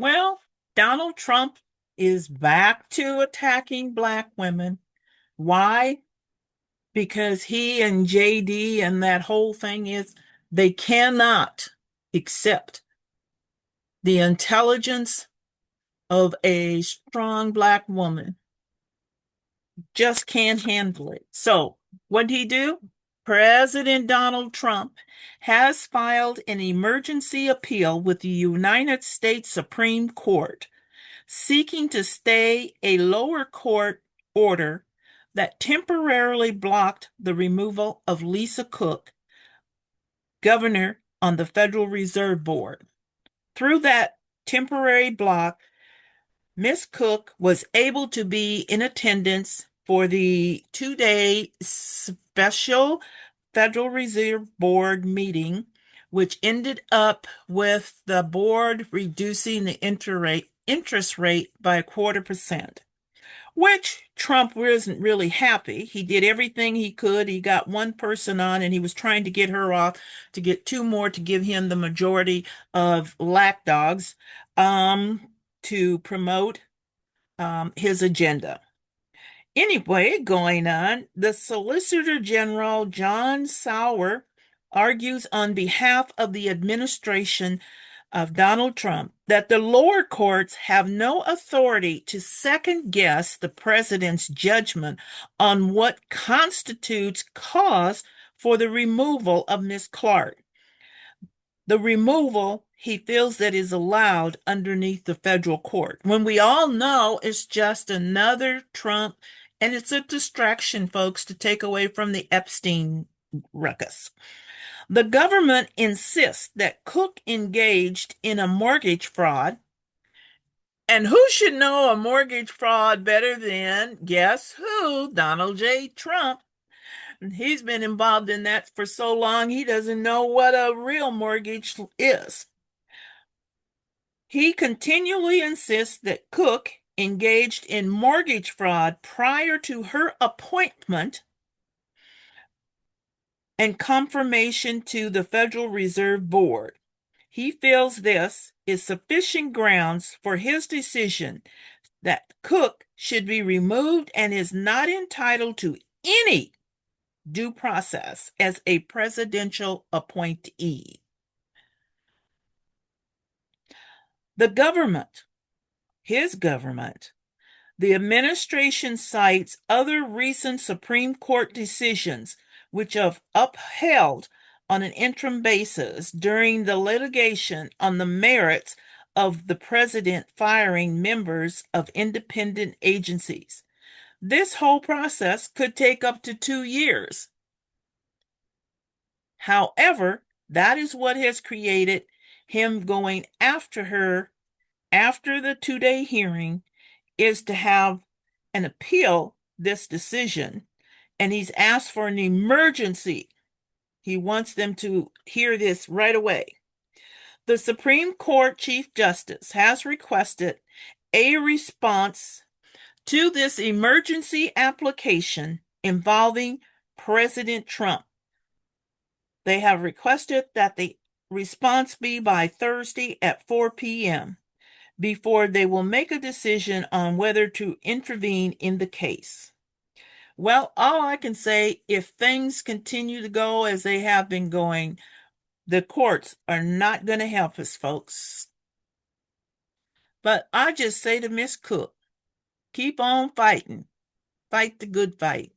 Well, Donald Trump is back to attacking Black women. Why? Because he and JD and that whole thing is they cannot accept the intelligence of a strong Black woman. Just can't handle it. So, what did he do? President Donald Trump has filed an emergency appeal with the United States Supreme Court seeking to stay a lower court order that temporarily blocked the removal of Lisa Cook, governor on the Federal Reserve Board. Through that temporary block, Miss Cook was able to be in attendance for the 2-day special Federal Reserve Board meeting, which ended up with the board reducing the interest rate by 0.25%, which Trump wasn't really happy. He did everything he could. He got one person on and he was trying to get her off to get two more to give him the majority of lapdogs to promote his agenda. Anyway, going on, the Solicitor General John Sauer argues on behalf of the administration of Donald Trump that the lower courts have no authority to second guess the president's judgment on what constitutes cause for the removal of Ms. Clark. The removal he feels that is allowed underneath the federal court, when we all know it's just another Trump, and it's a distraction, folks, to take away from the Epstein ruckus. The government insists that Cook engaged in a mortgage fraud. And who should know a mortgage fraud better than, guess who? Donald J. Trump. He's been involved in that for so long, he doesn't know what a real mortgage is. He continually insists that Cook engaged in mortgage fraud prior to her appointment and confirmation to the Federal Reserve Board. He feels this is sufficient grounds for his decision that Cook should be removed and is not entitled to any due process as a presidential appointee. The government, his government, the administration cites other recent Supreme Court decisions which have upheld on an interim basis during the litigation on the merits of the president firing members of independent agencies. This whole process could take up to 2 years. However, that is what has created him going after her after the 2-day hearing, is to have an appeal this decision, and he's asked for an emergency. He wants them to hear this right away. The Supreme Court Chief Justice has requested a response to this emergency application involving President Trump. They have requested that the response be by Thursday at 4 p.m. before they will make a decision on whether to intervene in the case. Well, all I can say, if things continue to go as they have been going, the courts are not going to help us, folks. But I just say to Miss Cook, keep on fighting. Fight the good fight.